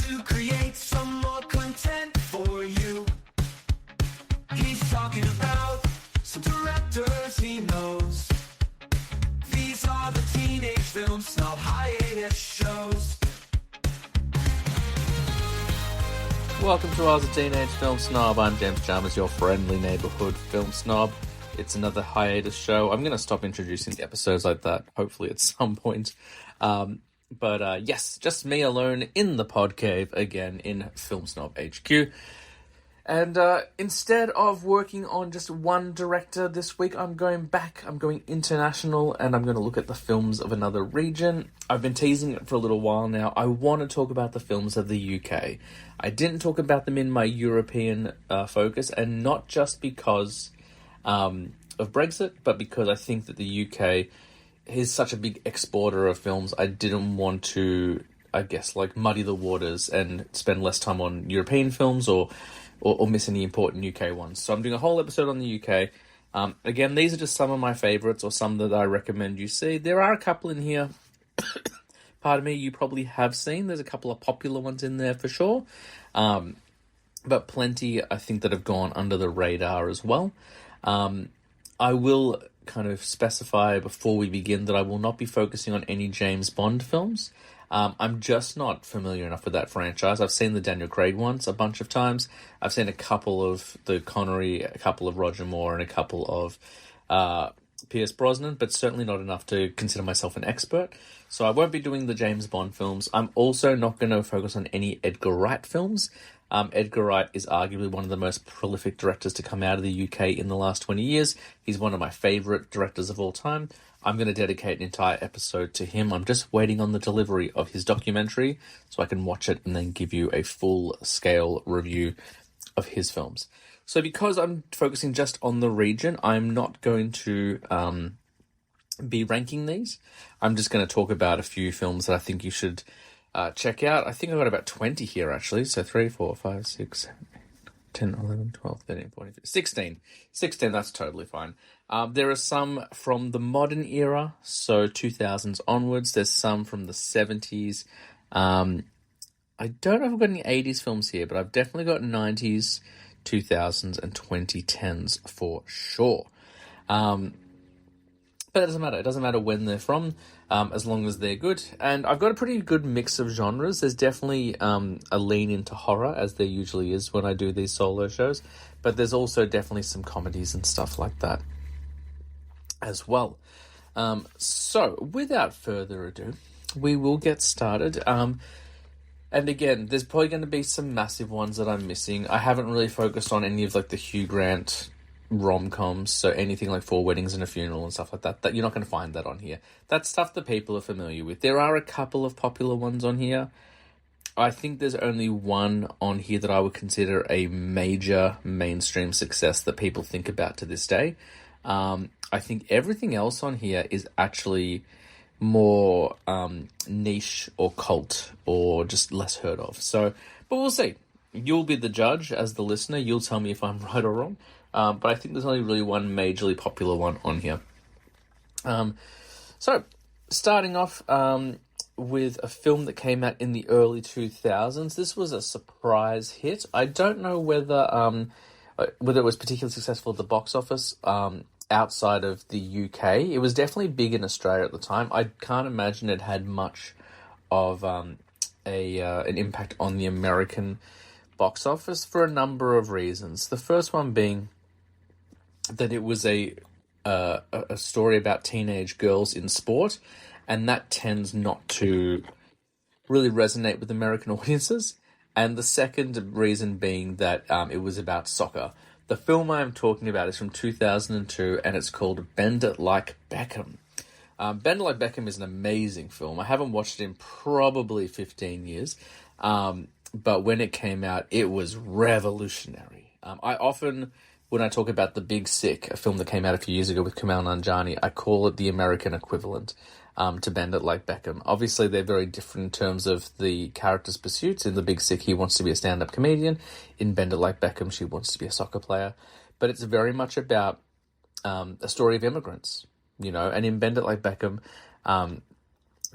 to create some more content for you. He's talking about some directors he knows. These are the Teenage Film Snob hiatus shows. Welcome to Ours, a Teenage Film Snob. I'm James Chalmers, your friendly neighborhood film snob. It's another hiatus show. I'm going to stop introducing the episodes like that, hopefully at some point. But yes, just me alone in the pod cave again in Film Snob HQ. And instead of working on just one director this week, I'm going back. I'm going international, and I'm going to look at the films of another region. I've been teasing it for a little while now. I want to talk about the films of the UK. I didn't talk about them in my European focus, and not just because of Brexit, but because I think that the UK is such a big exporter of films. I didn't want to, I guess, like muddy the waters and spend less time on European films or miss any important UK ones. So I'm doing a whole episode on the UK. Again, these are just some of my favourites or some that I recommend you see. There are a couple in here, pardon me, you probably have seen. There's a couple of popular ones in there for sure. But plenty, I think, that have gone under the radar as well. I will kind of specify before we begin that I will not be focusing on any James Bond films. I'm just not familiar enough with that franchise. I've seen the Daniel Craig ones a bunch of times. I've seen a couple of the Connery, a couple of Roger Moore, and a couple of Pierce Brosnan, but certainly not enough to consider myself an expert. So I won't be doing the James Bond films. I'm also not going to focus on any Edgar Wright films. Edgar Wright is arguably one of the most prolific directors to come out of the UK in the last 20 years. He's one of my favourite directors of all time. I'm going to dedicate an entire episode to him. I'm just waiting on the delivery of his documentary so I can watch it and then give you a full-scale review of his films. So because I'm focusing just on the region, I'm not going to be ranking these. I'm just going to talk about a few films that I think you should check out. I think I've got about 20 here, actually. So 3, 4, 5, 6, 7, 8, 10, 11, 12, 13, 14, 15, 16. 16, that's totally fine. There are some from the modern era, so 2000s onwards. There's some from the 70s. I don't know if I've got any 80s films here, but I've definitely got 90s, 2000s, and 2010s for sure. But it doesn't matter. It doesn't matter when they're from, as long as they're good. And I've got a pretty good mix of genres. There's definitely a lean into horror, as there usually is when I do these solo shows. But there's also definitely some comedies and stuff like that as well. So, without further ado, we will get started. And again, there's probably going to be some massive ones that I'm missing. I haven't really focused on any of like the Hugh Grant rom-coms, so anything like Four Weddings and a Funeral and stuff like that you're not going to find that on here. That's stuff that people are familiar with. There are a couple of popular ones on here. I think there's only one on here that I would consider a major mainstream success that people think about to this day. I think everything else on here is actually more niche or cult or just less heard of. So, but we'll see. You'll be the judge as the listener. You'll tell me if I'm right or wrong. But I think there's only really one majorly popular one on here. So, starting off with a film that came out in the early 2000s. This was a surprise hit. I don't know whether it was particularly successful at the box office outside of the UK. It was definitely big in Australia at the time. I can't imagine it had much of an impact on the American box office for a number of reasons. The first one being that it was a story about teenage girls in sport, and that tends not to really resonate with American audiences. And the second reason being that it was about soccer. The film I'm talking about is from 2002, and it's called Bend It Like Beckham. Bend It Like Beckham is an amazing film. I haven't watched it in probably 15 years, but when it came out, it was revolutionary. I often, when I talk about The Big Sick, a film that came out a few years ago with Kumail Nanjiani, I call it the American equivalent to Bend It Like Beckham. Obviously, they're very different in terms of the character's pursuits. In The Big Sick, he wants to be a stand-up comedian. In Bend It Like Beckham, she wants to be a soccer player. But it's very much about a story of immigrants, you know. And in Bend It Like Beckham,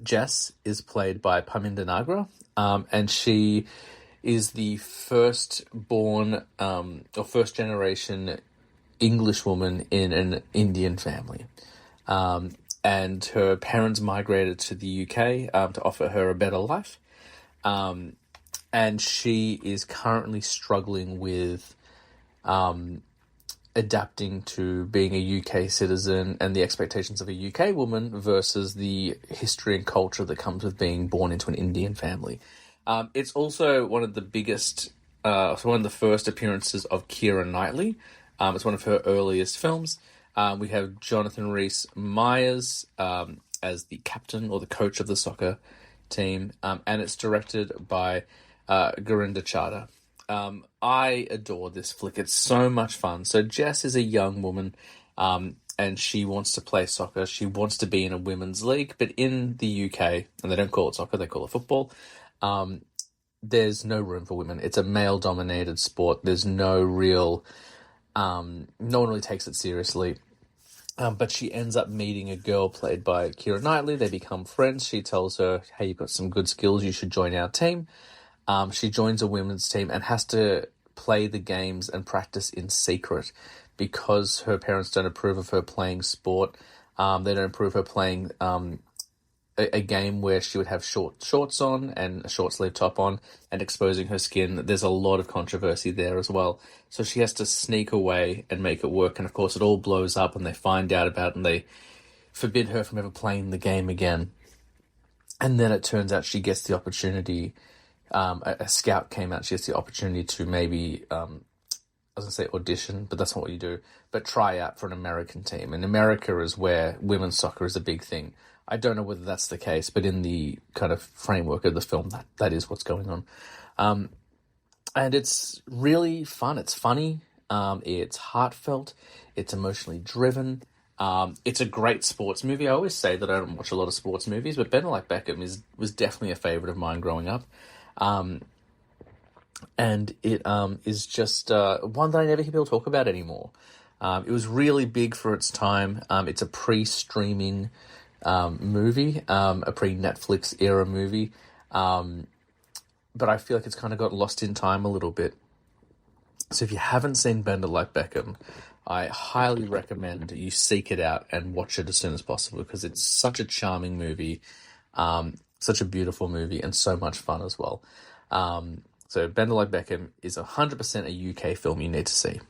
Jess is played by Paminda Nagra, and she is the first-born or first-generation English woman in an Indian family. And her parents migrated to the UK to offer her a better life. And she is currently struggling with adapting to being a UK citizen and the expectations of a UK woman versus the history and culture that comes with being born into an Indian family. It's also one of the biggest, one of the first appearances of Keira Knightley. It's one of her earliest films. We have Jonathan Rhys-Meyers as the captain or the coach of the soccer team, and it's directed by Gurinder Chadha. I adore this flick. It's so much fun. So Jess is a young woman, and she wants to play soccer. She wants to be in a women's league, but in the UK, and they don't call it soccer, they call it football, there's no room for women. It's a male-dominated sport. There's no real... no one really takes it seriously. But she ends up meeting a girl played by Keira Knightley. They become friends. She tells her, hey, you've got some good skills. You should join our team. She joins a women's team and has to play the games and practice in secret because her parents don't approve of her playing sport. They don't approve her playing a game where she would have shorts on and a short sleeve top on and exposing her skin. There's a lot of controversy there as well. So she has to sneak away and make it work. And of course it all blows up and they find out about it and they forbid her from ever playing the game again. And then it turns out she gets the opportunity, a scout came out, she gets the opportunity to maybe, I was going to say audition, but that's not what you do, but try out for an American team. And America is where women's soccer is a big thing. I don't know whether that's the case, but in the kind of framework of the film, that is what's going on. And it's really fun. It's funny. It's heartfelt. It's emotionally driven. It's a great sports movie. I always say that I don't watch a lot of sports movies, but Bend It Like Beckham was definitely a favorite of mine growing up. And it is just one that I never hear people talk about anymore. It was really big for its time. It's a pre-streaming movie, a pre-Netflix era movie, but I feel like it's kind of got lost in time a little bit. So if you haven't seen Bend It Like Beckham, I highly recommend you seek it out and watch it as soon as possible because it's such a charming movie, such a beautiful movie, and so much fun as well. So Bend It Like Beckham is 100% a UK film you need to see.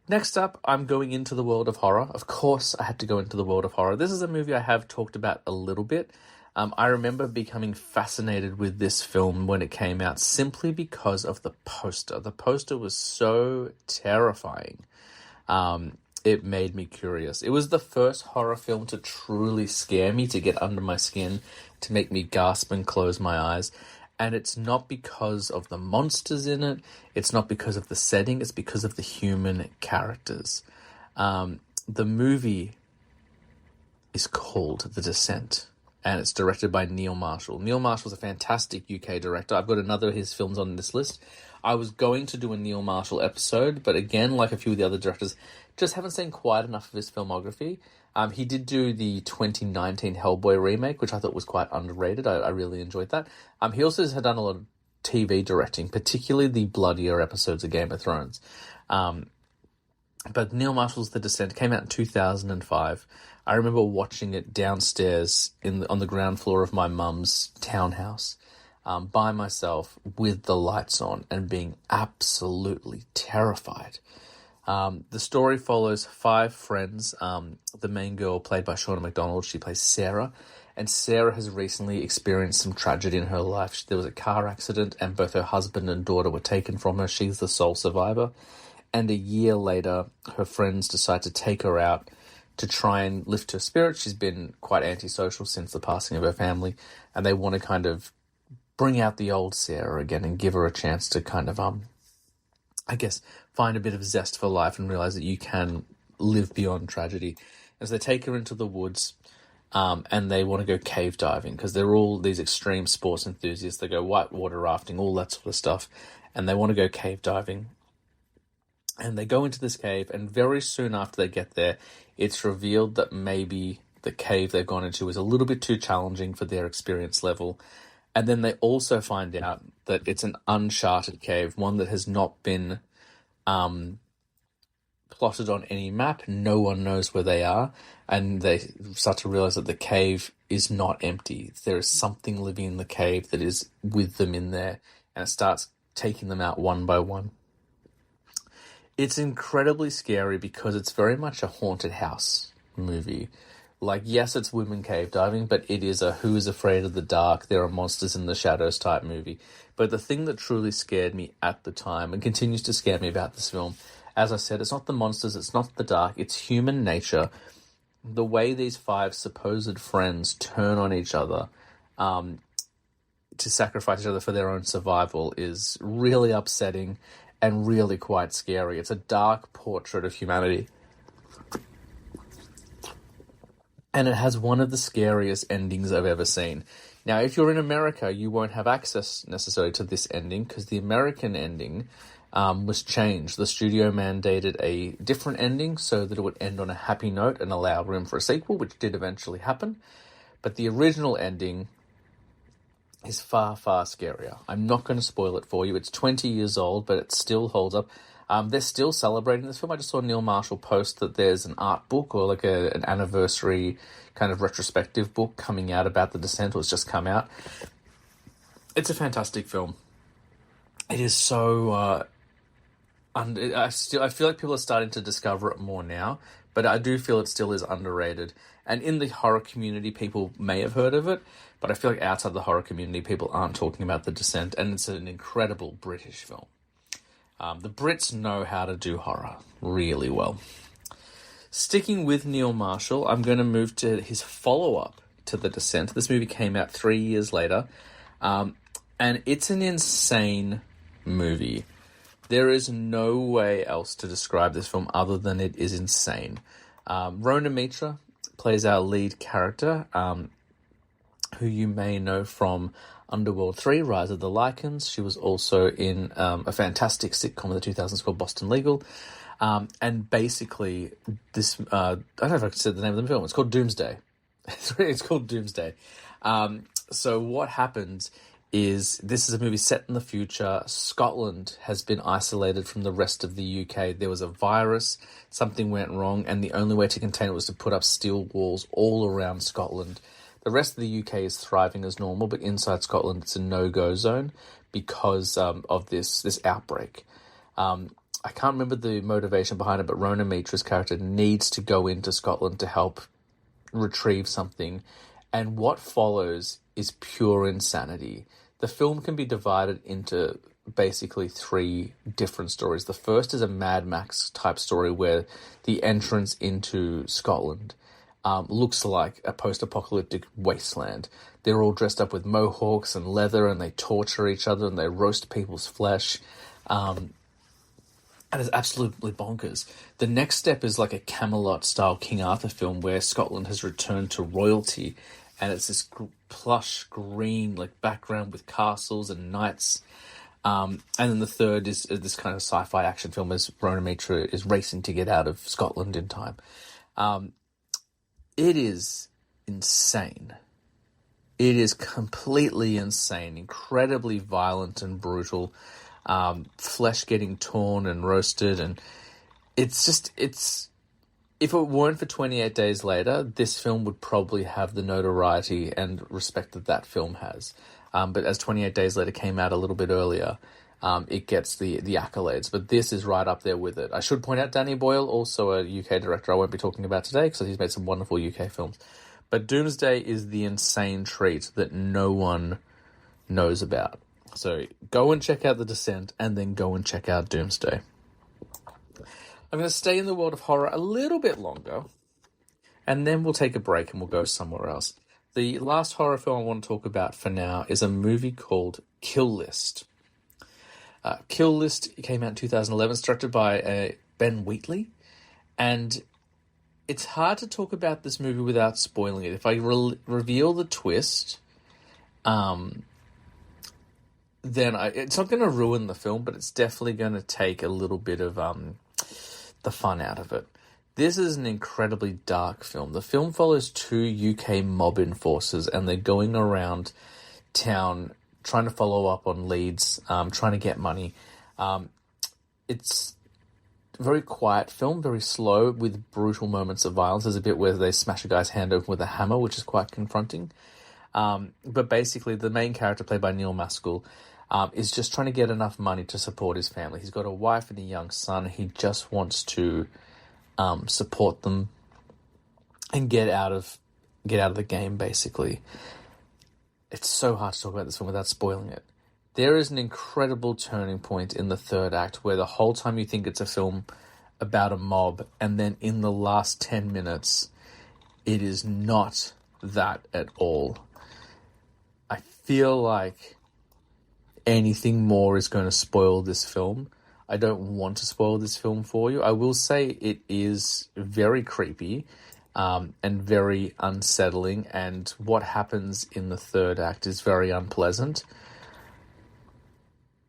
Next up, I'm going into the world of horror. Of course, I had to go into the world of horror. This is a movie I have talked about a little bit. I remember becoming fascinated with this film when it came out simply because of the poster. The poster was so terrifying. It made me curious. It was the first horror film to truly scare me, to get under my skin, to make me gasp and close my eyes. And it's not because of the monsters in it. It's not because of the setting. It's because of the human characters. The movie is called The Descent, and it's directed by Neil Marshall. Neil Marshall's a fantastic UK director. I've got another of his films on this list. I was going to do a Neil Marshall episode, but again, like a few of the other directors, just haven't seen quite enough of his filmography. He did do the 2019 Hellboy remake, which I thought was quite underrated. I really enjoyed that. He also has done a lot of TV directing, particularly the bloodier episodes of Game of Thrones. But Neil Marshall's The Descent came out in 2005. I remember watching it downstairs on the ground floor of my mum's townhouse by myself with the lights on and being absolutely terrified. The story follows 5 friends. The main girl, played by Shauna McDonald, she plays Sarah. And Sarah has recently experienced some tragedy in her life. There was a car accident and both her husband and daughter were taken from her. She's the sole survivor. And a year later, her friends decide to take her out to try and lift her spirits. She's been quite antisocial since the passing of her family. And they want to kind of bring out the old Sarah again and give her a chance to kind of, I guess, find a bit of zest for life and realize that you can live beyond tragedy. As they take her into the woods, and they want to go cave diving because they're all these extreme sports enthusiasts. They go whitewater rafting, all that sort of stuff, and they want to go cave diving. And they go into this cave, and very soon after they get there, it's revealed that maybe the cave they've gone into is a little bit too challenging for their experience level. And then they also find out that it's an uncharted cave, one that has not been plotted on any map. No one knows where they are. And they start to realize that the cave is not empty. There is something living in the cave that is with them in there. And it starts taking them out one by one. It's incredibly scary because it's very much a haunted house movie. Like, yes, it's women cave diving, but it is a who is afraid of the dark, there are monsters in the shadows type movie. But the thing that truly scared me at the time, and continues to scare me about this film, as I said, it's not the monsters, it's not the dark, it's human nature. The way these 5 supposed friends turn on each other to sacrifice each other for their own survival is really upsetting and really quite scary. It's a dark portrait of humanity. And it has one of the scariest endings I've ever seen. Now, if you're in America, you won't have access necessarily to this ending because the American ending was changed. The studio mandated a different ending so that it would end on a happy note and allow room for a sequel, which did eventually happen. But the original ending is far, far scarier. I'm not going to spoil it for you. It's 20 years old, but it still holds up. They're still celebrating this film. I just saw Neil Marshall post that there's an art book or like an anniversary kind of retrospective book coming out about The Descent, or it's just come out. It's a fantastic film. It is so... I feel like people are starting to discover it more now, but I do feel it still is underrated. And in the horror community, people may have heard of it, but I feel like outside the horror community, people aren't talking about The Descent, and it's an incredible British film. The Brits know how to do horror really well. Sticking with Neil Marshall, I'm going to move to his follow-up to The Descent. This movie came out 3 years later, and it's an insane movie. There is no way else to describe this film other than it is insane. Rona Mitra plays our lead character, who you may know from Underworld 3, Rise of the Lycans. She was also in a fantastic sitcom of the 2000s called Boston Legal. And basically, this... I don't know if I could say the name of the film. It's called Doomsday. It's called Doomsday. So what happens is this is a movie set in the future. Scotland has been isolated from the rest of the UK. There was a virus, something went wrong, and the only way to contain it was to put up steel walls all around Scotland. The rest of the UK is thriving as normal, but inside Scotland it's a no-go zone because of this outbreak. I can't remember the motivation behind it, but Rona Mitra's character needs to go into Scotland to help retrieve something, and what follows is pure insanity. The film can be divided into basically 3 different stories. The first is a Mad Max type story where the entrance into Scotland looks like a post-apocalyptic wasteland. They're all dressed up with mohawks and leather, and they torture each other and they roast people's flesh. And it's absolutely bonkers. The next step is like a Camelot-style King Arthur film where Scotland has returned to royalty, and it's this plush green like background with castles and knights. And then the third is this kind of sci-fi action film as Rona Mitra is racing to get out of Scotland in time. It is insane. It is completely insane, incredibly violent and brutal. Flesh getting torn and roasted, and it's if it weren't for 28 Days Later, this film would probably have the notoriety and respect that film has. But as 28 Days Later came out a little bit earlier, it gets the accolades. But this is right up there with it. I should point out Danny Boyle, also a UK director I won't be talking about today because he's made some wonderful UK films. But Doomsday is the insane treat that no one knows about. So go and check out The Descent and then go and check out Doomsday. I'm going to stay in the world of horror a little bit longer, and then we'll take a break and we'll go somewhere else. The last horror film I want to talk about for now is a movie called Kill List. Kill List came out in 2011. It's directed by Ben Wheatley, and it's hard to talk about this movie without spoiling it. If I reveal the twist, then it's not going to ruin the film, but it's definitely going to take a little bit of the fun out of it. This is an incredibly dark film. The film follows two UK mob enforcers, and they're going around town trying to follow up on leads, trying to get money. It's a very quiet film, very slow, with brutal moments of violence. There's a bit where they smash a guy's hand open with a hammer, which is quite confronting. But basically, the main character, played by Neil Maskell, is just trying to get enough money to support his family. He's got a wife and a young son. He just wants to support them and get out of the game, basically. It's so hard to talk about this film without spoiling it. There is an incredible turning point in the third act where the whole time you think it's a film about a mob, and then in the last 10 minutes, it is not that at all. I feel like anything more is going to spoil this film. I don't want to spoil this film for you. I will say it is very creepy and very unsettling, and what happens in the third act is very unpleasant.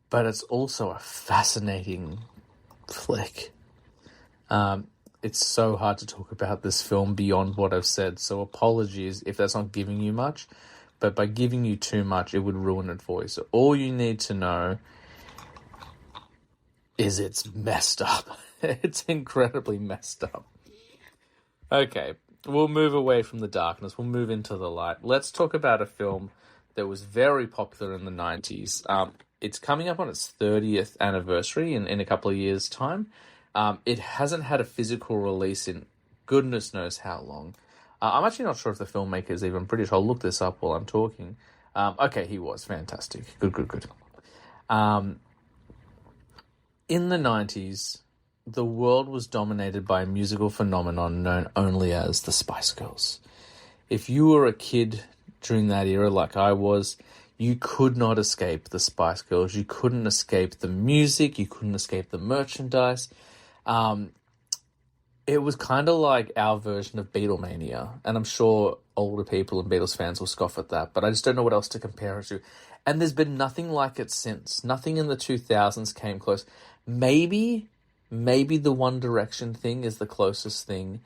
But it's also a fascinating flick. It's so hard to talk about this film beyond what I've said, so apologies if that's not giving you much, but by giving you too much, it would ruin it for you. So all you need to know is it's messed up. It's incredibly messed up. Okay, we'll move away from the darkness. We'll move into the light. Let's talk about a film that was very popular in the 90s. It's coming up on its 30th anniversary in a couple of years' time. It hasn't had a physical release in goodness knows how long. I'm actually not sure if the filmmaker is even British. I'll look this up while I'm talking. Okay, he was. Fantastic. Good. In the 90s, the world was dominated by a musical phenomenon known only as the Spice Girls. If you were a kid during that era like I was, you could not escape the Spice Girls. You couldn't escape the music. You couldn't escape the merchandise. It was kind of like our version of Beatlemania. And I'm sure older people and Beatles fans will scoff at that, but I just don't know what else to compare it to. And there's been nothing like it since. Nothing in the 2000s came close. Maybe the One Direction thing is the closest thing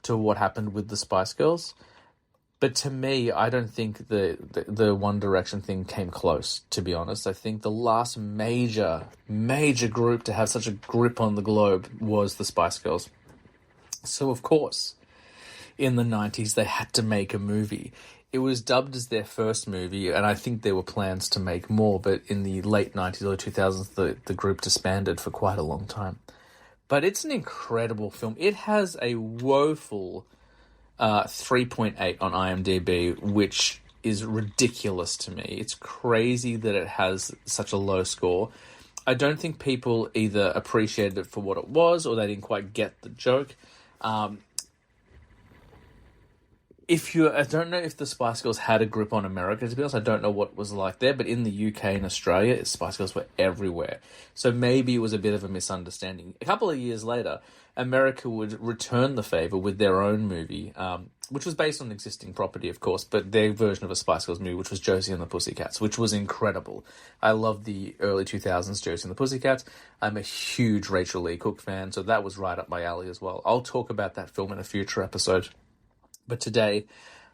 to what happened with the Spice Girls. But to me, I don't think the One Direction thing came close, to be honest. I think the last major group to have such a grip on the globe was the Spice Girls. So, of course, in the 90s, they had to make a movie. It was dubbed as their first movie, and I think there were plans to make more, but in the late 90s, early 2000s, the group disbanded for quite a long time. But it's an incredible film. It has a woeful 3.8 on IMDb, which is ridiculous to me. It's crazy that it has such a low score. I don't think people either appreciated it for what it was, or they didn't quite get the joke. I don't know if the Spice Girls had a grip on America, to be honest. I don't know what it was like there, but in the UK and Australia, Spice Girls were everywhere. So maybe it was a bit of a misunderstanding. A couple of years later, America would return the favour with their own movie, which was based on existing property, of course, but their version of a Spice Girls movie, which was Josie and the Pussycats, which was incredible. I love the early 2000s Josie and the Pussycats. I'm a huge Rachel Lee Cook fan, so that was right up my alley as well. I'll talk about that film in a future episode. But today,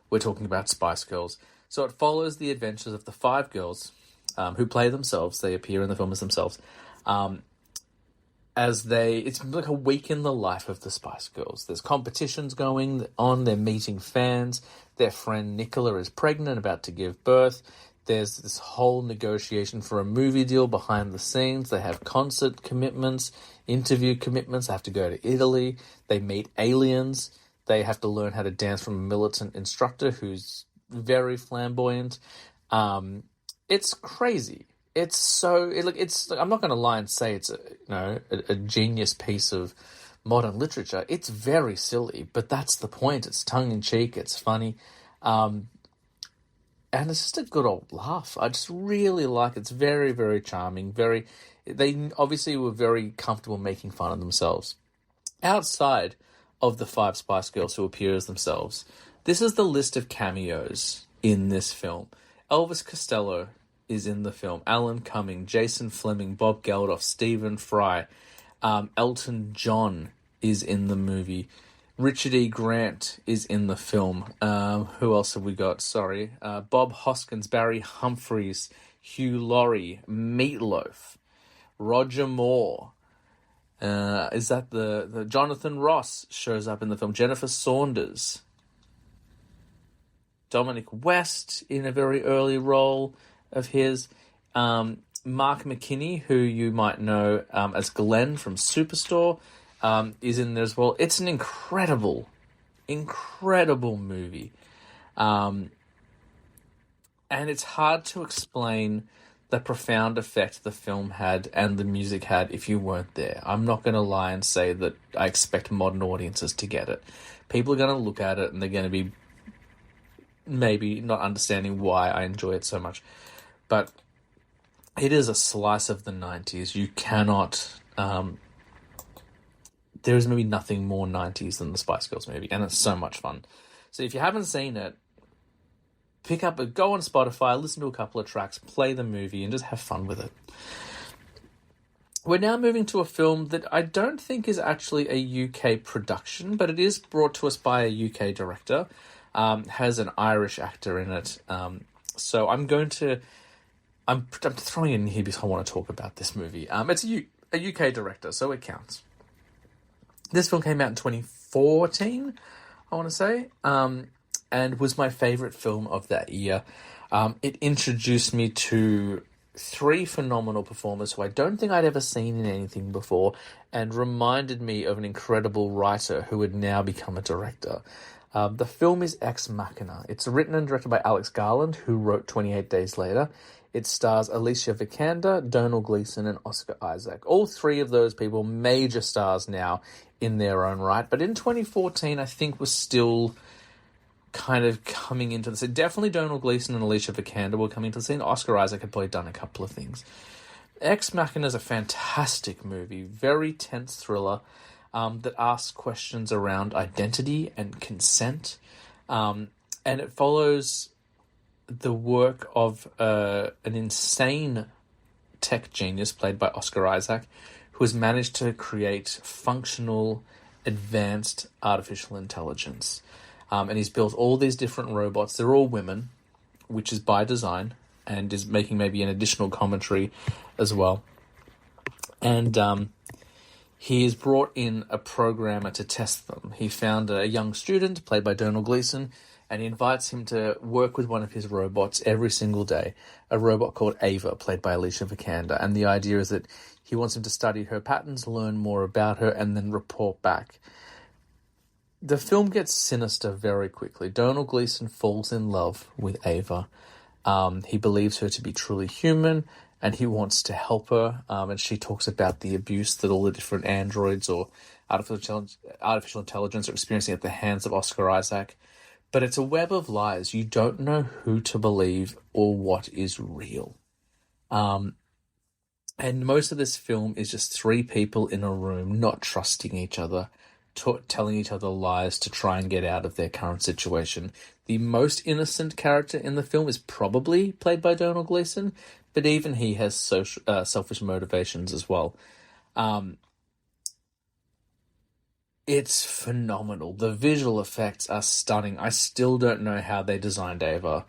we're talking about Spice Girls. So it follows the adventures of the five girls who play themselves. They appear in the film as themselves. It's like a week in the life of the Spice Girls. There's competitions going on. They're meeting fans. Their friend Nicola is pregnant, about to give birth. There's this whole negotiation for a movie deal behind the scenes. They have concert commitments, interview commitments. They have to go to Italy. They meet aliens. They have to learn how to dance from a militant instructor who's very flamboyant. It's crazy. I'm not going to lie and say it's a genius piece of modern literature. It's very silly, but that's the point. It's tongue in cheek. It's funny, and it's just a good old laugh. I just really like it. It's very, very charming. They obviously were very comfortable making fun of themselves. Outside of the five Spice Girls who appear as themselves, this is the list of cameos in this film. Elvis Costello is in the film. Alan Cumming, Jason Fleming, Bob Geldof, Stephen Fry, Elton John is in the movie. Richard E. Grant is in the film. Who else have we got? Sorry. Bob Hoskins, Barry Humphries, Hugh Laurie, Meatloaf, Roger Moore. Is that the Jonathan Ross shows up in the film? Jennifer Saunders. Dominic West in a very early role of his. Mark McKinney, who you might know as Glenn from Superstore, is in there as well. It's an incredible movie. And it's hard to explain the profound effect the film had and the music had if you weren't there. I'm not going to lie and say that I expect modern audiences to get it. People are going to look at it and they're going to be maybe not understanding why I enjoy it so much. But it is a slice of the 90s. You cannot... there is maybe nothing more 90s than the Spice Girls movie, and it's so much fun. So if you haven't seen it, go on Spotify, listen to a couple of tracks, play the movie, and just have fun with it. We're now moving to a film that I don't think is actually a UK production, but it is brought to us by a UK director. Has an Irish actor in it. So I'm throwing it in here because I want to talk about this movie. It's a UK director, so it counts. This film came out in 2014, I want to say, and was my favourite film of that year. It introduced me to three phenomenal performers who I don't think I'd ever seen in anything before, and reminded me of an incredible writer who had now become a director. The film is Ex Machina. It's written and directed by Alex Garland, who wrote 28 Days Later. It stars Alicia Vikander, Domhnall Gleeson, and Oscar Isaac. All three of those people, major stars now in their own right. But in 2014, I think was still kind of coming into the scene. Definitely Domhnall Gleeson and Alicia Vikander were coming to the scene. Oscar Isaac had probably done a couple of things. Ex Machina is a fantastic movie, very tense thriller that asks questions around identity and consent. And it follows the work of an insane tech genius played by Oscar Isaac, who has managed to create functional, advanced artificial intelligence. And he's built all these different robots. They're all women, which is by design, and is making maybe an additional commentary as well. And he has brought in a programmer to test them. He found a young student, played by Domhnall Gleeson, and he invites him to work with one of his robots every single day, a robot called Ava, played by Alicia Vikander. And the idea is that he wants him to study her patterns, learn more about her, and then report back. The film gets sinister very quickly. Domhnall Gleeson falls in love with Ava. He believes her to be truly human, and he wants to help her. And she talks about the abuse that all the different androids or artificial intelligence are experiencing at the hands of Oscar Isaac. But it's a web of lies. You don't know who to believe or what is real. And most of this film is just three people in a room not trusting each other, telling each other lies to try and get out of their current situation. The most innocent character in the film is probably played by Domhnall Gleeson, but even he has selfish motivations as well. It's phenomenal. The visual effects are stunning. I still don't know how they designed Ava,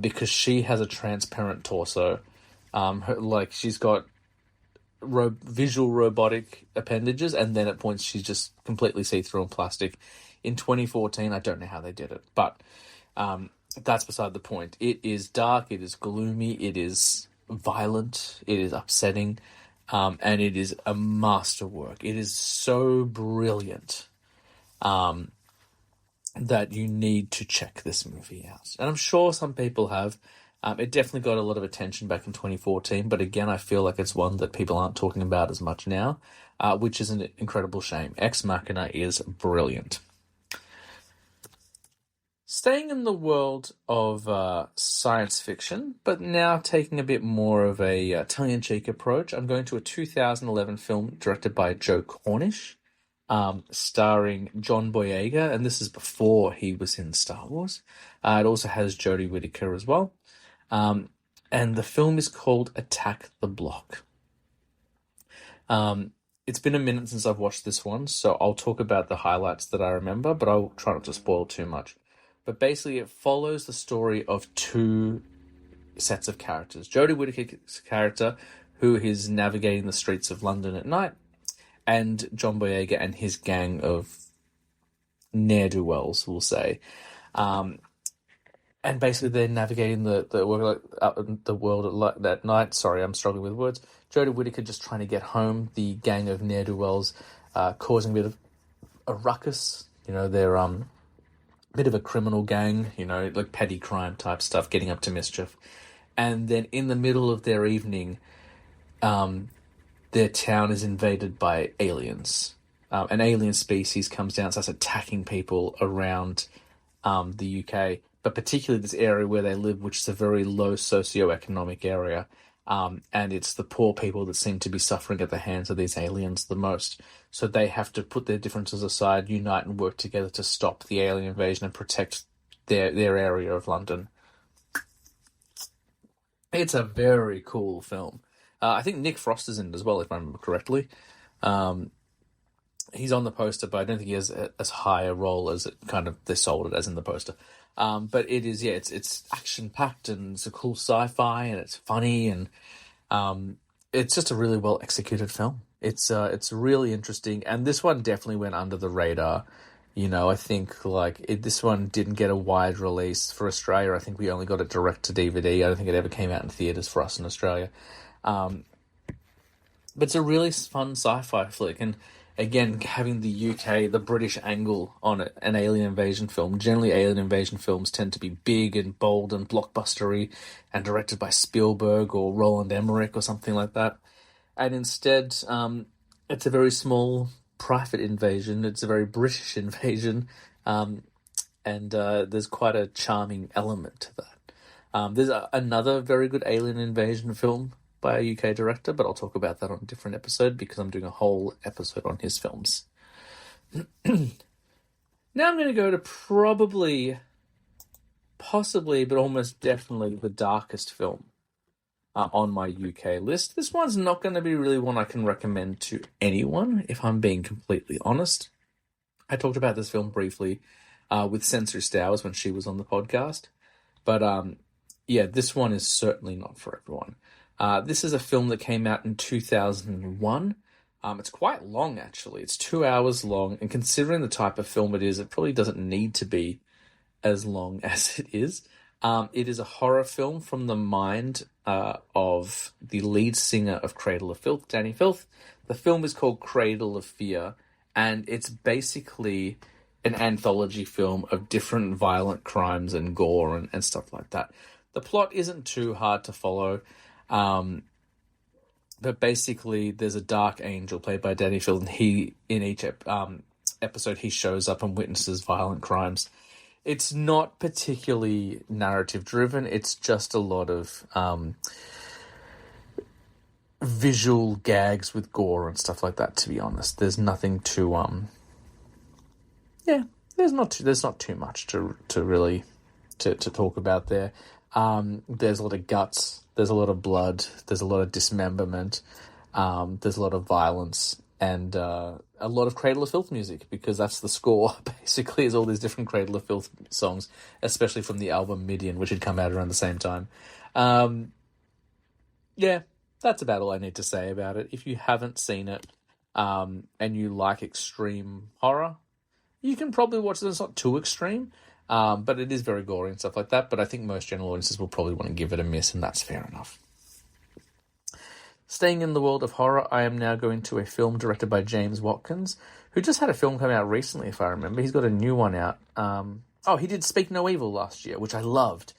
because she has a transparent torso. She's got visual robotic appendages, and then at points she's just completely see-through and plastic. In 2014, I don't know how they did it, but that's beside the point. It is dark, it is gloomy, it is violent, it is upsetting. And it is a masterwork. It is so brilliant that you need to check this movie out. And I'm sure some people have. It definitely got a lot of attention back in 2014, but again, I feel like it's one that people aren't talking about as much now, which is an incredible shame. Ex Machina is brilliant. Staying in the world of science fiction, but now taking a bit more of a tongue-in-cheek approach, I'm going to a 2011 film directed by Joe Cornish, starring John Boyega, and this is before he was in Star Wars. It also has Jodie Whittaker as well. And the film is called Attack the Block. it's been a minute since I've watched this one, so I'll talk about the highlights that I remember, but I'll try not to spoil too much. But basically, it follows the story of two sets of characters. Jodie Whittaker's character, who is navigating the streets of London at night, and John Boyega and his gang of ne'er-do-wells, we'll say. And basically, they're navigating the world at night. Sorry, I'm struggling with words. Jodie Whittaker just trying to get home. The gang of ne'er-do-wells causing a bit of a ruckus. They're a bit of a criminal gang, like petty crime type stuff, getting up to mischief. And then in the middle of their evening, their town is invaded by aliens. An alien species comes down and starts attacking people around the UK, but particularly this area where they live, which is a very low socioeconomic area. And it's the poor people that seem to be suffering at the hands of these aliens the most. So they have to put their differences aside, unite and work together to stop the alien invasion and protect their area of London. It's a very cool film. I think Nick Frost is in it as well, if I remember correctly. He's on the poster, but I don't think he has as high a role as it kind of they sold it as in the poster. But it is, it's action-packed and it's a cool sci-fi and it's funny and it's just a really well-executed film. It's really interesting, and this one definitely went under the radar. I think this one didn't get a wide release for Australia. I think we only got it direct to DVD. I don't think it ever came out in theaters for us in Australia. But it's a really fun sci-fi flick, and again, having the UK, the British angle on it, an alien invasion film. Generally, alien invasion films tend to be big and bold and blockbustery and directed by Spielberg or Roland Emmerich or something like that. And instead, it's a very small, private invasion. It's a very British invasion. And there's quite a charming element to that. There's another very good alien invasion film by a UK director, but I'll talk about that on a different episode because I'm doing a whole episode on his films. Now I'm going to go to possibly, but almost definitely the darkest film on my UK list. This one's not going to be really one I can recommend to anyone, if I'm being completely honest. I talked about this film briefly with Sensory Stowers when she was on the podcast, but this one is certainly not for everyone. This is a film that came out in 2001. It's quite long, actually. It's 2 hours long, and considering the type of film it is, it probably doesn't need to be as long as it is. It is a horror film from the mind of the lead singer of Cradle of Filth, Danny Filth. The film is called Cradle of Fear, and it's basically an anthology film of different violent crimes and gore and stuff like that. The plot isn't too hard to follow. But basically, there's a dark angel played by Danny Filth, and in each episode, he shows up and witnesses violent crimes. It's not particularly narrative-driven. It's just a lot of visual gags with gore and stuff like that, to be honest. There's nothing to... there's not too much to really to talk about there. There's a lot of guts, there's a lot of blood, there's a lot of dismemberment, there's a lot of violence, and a lot of Cradle of Filth music, because that's the score, basically, is all these different Cradle of Filth songs, especially from the album Midian, which had come out around the same time. That's about all I need to say about it. If you haven't seen it, and you like extreme horror, you can probably watch it. It's not too extreme. But it is very gory and stuff like that. But I think most general audiences will probably want to give it a miss, and that's fair enough. Staying in the world of horror, I am now going to a film directed by James Watkins, who just had a film come out recently, if I remember. He's got a new one out. He did Speak No Evil last year, which I loved.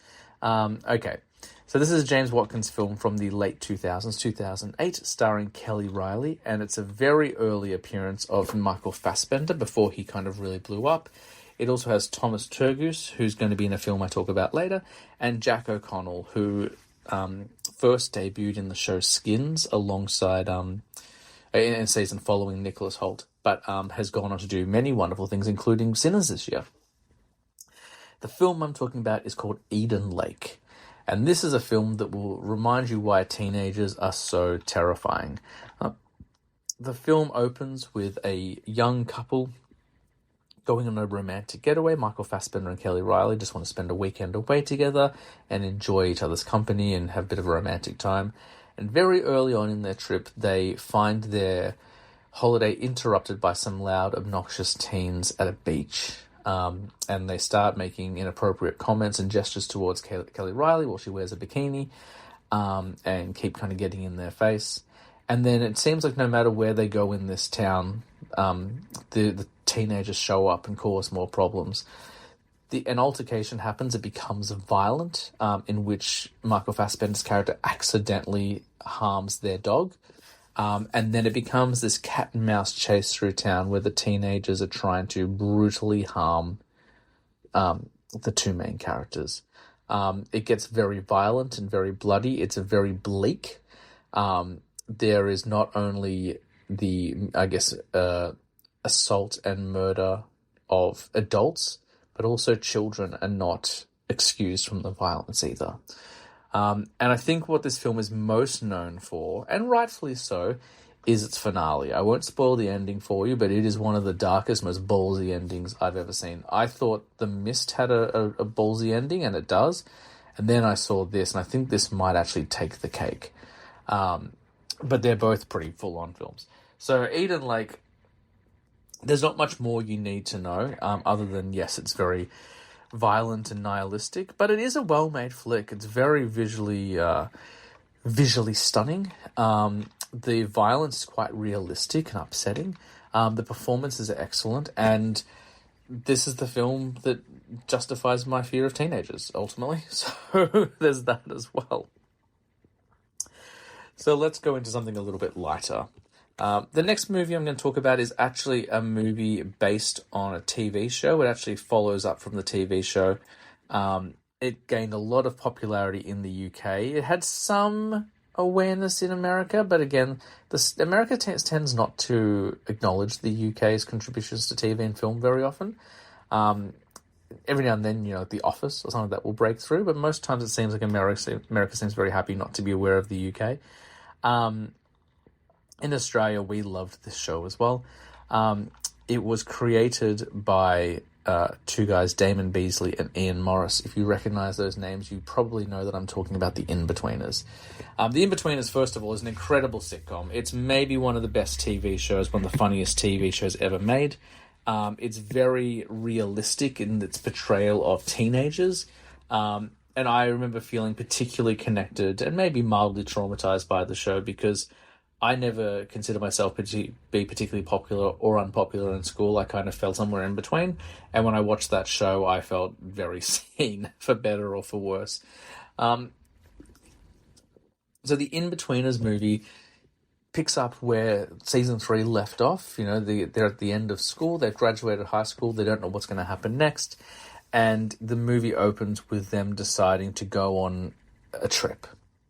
Okay, so this is a James Watkins film from the late 2000s, 2008, starring Kelly Riley, and it's a very early appearance of Michael Fassbender before he kind of really blew up. It also has Thomas Turgoose, who's going to be in a film I talk about later, and Jack O'Connell, who first debuted in the show Skins alongside in a season following Nicholas Hoult, but has gone on to do many wonderful things, including Sinners this year. The film I'm talking about is called Eden Lake, and this is a film that will remind you why teenagers are so terrifying. The film opens with a young couple going on a romantic getaway. Michael Fassbender and Kelly Riley just want to spend a weekend away together and enjoy each other's company and have a bit of a romantic time. And very early on in their trip, they find their holiday interrupted by some loud, obnoxious teens at a beach. And they start making inappropriate comments and gestures towards Kelly Riley while she wears a bikini, and keep kind of getting in their face. And then it seems like no matter where they go in this town, the teenagers show up and cause more problems. An altercation happens. It becomes violent, in which Michael Fassbender's character accidentally harms their dog. And then it becomes this cat and mouse chase through town where the teenagers are trying to brutally harm the two main characters. It gets very violent and very bloody. It's very bleak. There is not only assault and murder of adults, but also children are not excused from the violence either. And I think what this film is most known for, and rightfully so, is its finale. I won't spoil the ending for you, but it is one of the darkest, most ballsy endings I've ever seen. I thought The Mist had a ballsy ending, and it does. And then I saw this, and I think this might actually take the cake. But they're both pretty full-on films. So Eden Lake, there's not much more you need to know, other than, yes, it's very violent and nihilistic, but it is a well-made flick. It's very visually stunning. The violence is quite realistic and upsetting. The performances are excellent, and this is the film that justifies my fear of teenagers, ultimately. So there's that as well. So let's go into something a little bit lighter. The next movie I'm going to talk about is actually a movie based on a TV show. It actually follows up from the TV show. It gained a lot of popularity in the UK. It had some awareness in America, but again, America tends not to acknowledge the UK's contributions to TV and film very often. Every now and then, The Office or something like that will break through, but most times it seems like America seems very happy not to be aware of the UK. In Australia, we loved this show as well. It was created by two guys, Damon Beasley and Ian Morris. If you recognise those names, you probably know that I'm talking about The Inbetweeners. The Inbetweeners, first of all, is an incredible sitcom. It's maybe one of the best TV shows, one of the funniest TV shows ever made. It's very realistic in its portrayal of teenagers. And I remember feeling particularly connected and maybe mildly traumatized by the show because I never considered myself to be particularly popular or unpopular in school. I kind of felt somewhere in between. And when I watched that show, I felt very seen, for better or for worse. So the Inbetweeners movie picks up where season 3 left off. They're at the end of school. They've graduated high school. They don't know what's going to happen next. And the movie opens with them deciding to go on a trip.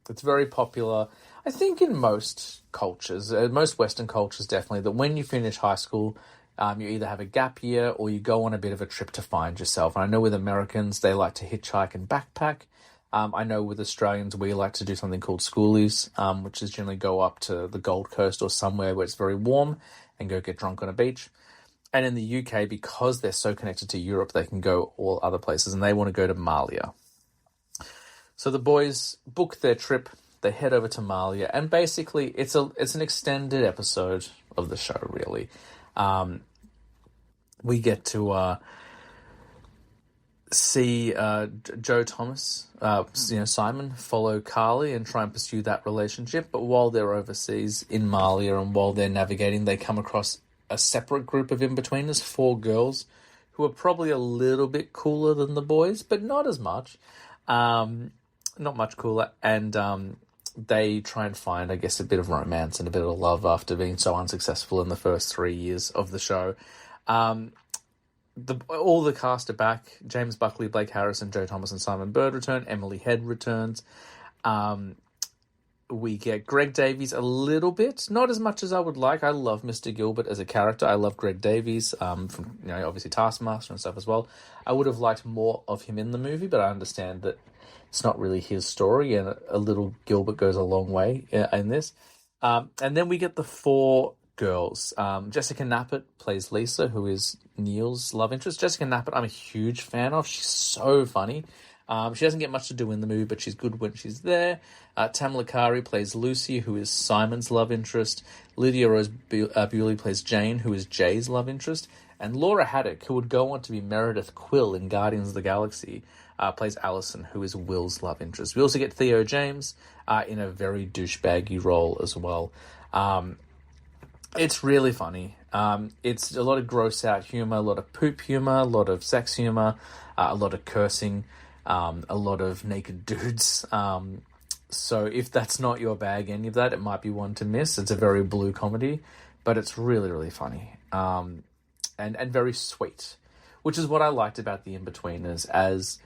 It's very popular, I think, in most cultures, most Western cultures definitely, that when you finish high school, you either have a gap year or you go on a bit of a trip to find yourself. And I know with Americans, they like to hitchhike and backpack. I know with Australians, we like to do something called schoolies, which is generally go up to the Gold Coast or somewhere where it's very warm and go get drunk on a beach. And in the UK, because they're so connected to Europe, they can go all other places, and they want to go to Malia. So the boys book their trip. They head over to Malia, and basically it's an extended episode of the show, really. We get to see Joe Thomas, Simon, follow Carly and try and pursue that relationship. But while they're overseas in Malia and while they're navigating, they come across a separate group of in-betweeners, 4 girls, who are probably a little bit cooler than the boys, but not as much. Not much cooler. And they try and find, I guess, a bit of romance and a bit of love after being so unsuccessful in the first 3 years of the show. All the cast are back. James Buckley, Blake Harrison, Joe Thomas and Simon Bird return. Emily Head returns. We get Greg Davies a little bit, not as much as I would like. I love Mr. Gilbert as a character. I love Greg Davies from obviously Taskmaster and stuff as well. I would have liked more of him in the movie, but I understand that it's not really his story, and a little Gilbert goes a long way in this. And then we get the 4 girls. Jessica Knappett plays Lisa, who is Neil's love interest. Jessica Knappett, I'm a huge fan of. She's so funny. She doesn't get much to do in the movie, but she's good when she's there. Tamla Kari plays Lucy, who is Simon's love interest. Lydia Rose Bewley plays Jane, who is Jay's love interest. And Laura Haddock, who would go on to be Meredith Quill in Guardians of the Galaxy, plays Allison, who is Will's love interest. We also get Theo James in a very douchebaggy role as well. It's really funny. It's a lot of gross out humor, a lot of poop humor, a lot of sex humor, a lot of cursing, a lot of naked dudes. So if that's not your bag, any of that, it might be one to miss. It's a very blue comedy, but it's really, really funny. And very sweet, which is what I liked about The Inbetweeners. As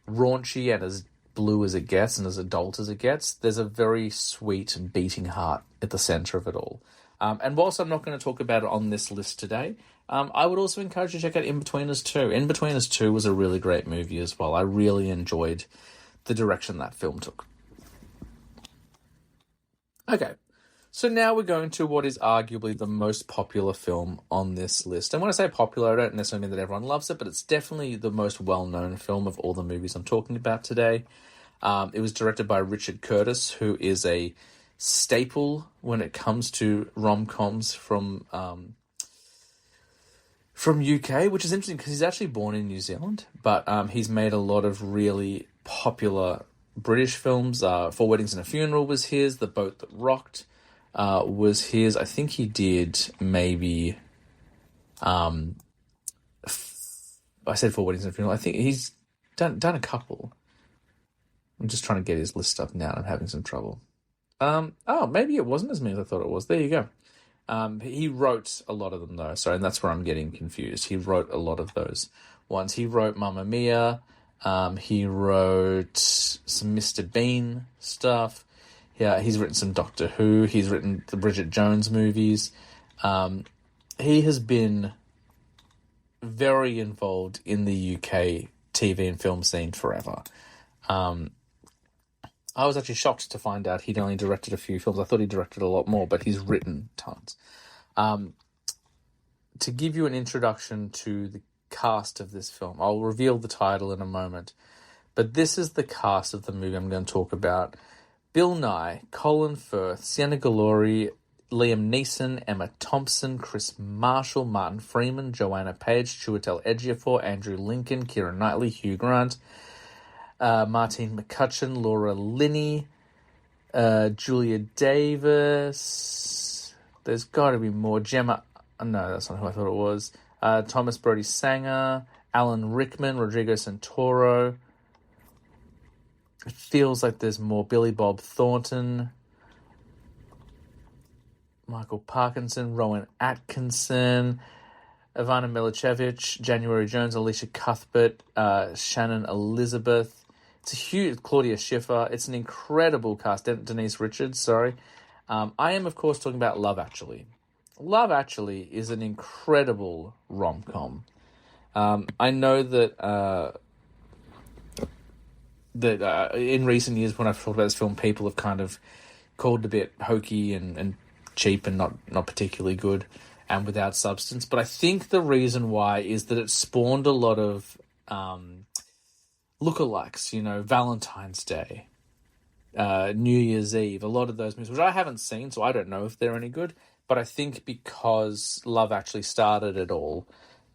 raunchy and as blue as it gets and as adult as it gets, there's a very sweet beating heart at the center of it all. And whilst I'm not going to talk about it on this list today, I would also encourage you to check out Inbetweeners 2. Inbetweeners 2 was a really great movie as well. I really enjoyed the direction that film took. Okay, so now we're going to what is arguably the most popular film on this list. And when I say popular, I don't necessarily mean that everyone loves it, but it's definitely the most well-known film of all the movies I'm talking about today. It was directed by Richard Curtis, who is a staple when it comes to rom-coms from UK, which is interesting because he's actually born in New Zealand, but he's made a lot of really popular British films. Four Weddings and a Funeral was his. The Boat That Rocked was his. I think he did maybe... I said Four Weddings and a Funeral. I think he's done a couple. I'm just trying to get his list up now and I'm having some trouble. Maybe it wasn't as many as I thought it was. There you go. He wrote a lot of them, though. Sorry, and that's where I'm getting confused. He wrote a lot of those ones. He wrote Mamma Mia. He wrote some Mr. Bean stuff. Yeah, he's written some Doctor Who. He's written the Bridget Jones movies. He has been very involved in the UK TV and film scene forever. I was actually shocked to find out he'd only directed a few films. I thought he directed a lot more, but he's written tons. To give you an introduction to the cast of this film, I'll reveal the title in a moment, but this is the cast of the movie I'm going to talk about. Bill Nye, Colin Firth, Sienna Galori, Liam Neeson, Emma Thompson, Chris Marshall, Martin Freeman, Joanna Page, Chiwetel Ejiofor, Andrew Lincoln, Keira Knightley, Hugh Grant, Martine McCutcheon, Laura Linney, Julia Davis. There's got to be more. Gemma... No, that's not who I thought it was. Thomas Brodie Sanger, Alan Rickman, Rodrigo Santoro. It feels like there's more. Billy Bob Thornton, Michael Parkinson, Rowan Atkinson, Ivana Milicevic, January Jones, Alicia Cuthbert, Shannon Elizabeth. It's a huge... Claudia Schiffer. It's an incredible cast. Denise Richards, sorry. I am, of course, talking about Love Actually. Love Actually is an incredible rom-com. I know that in recent years when I've talked about this film, people have kind of called it a bit hokey and cheap and not particularly good and without substance. But I think the reason why is that it spawned a lot of lookalikes, Valentine's Day, New Year's Eve, a lot of those movies, which I haven't seen, so I don't know if they're any good. But I think because Love Actually started it all,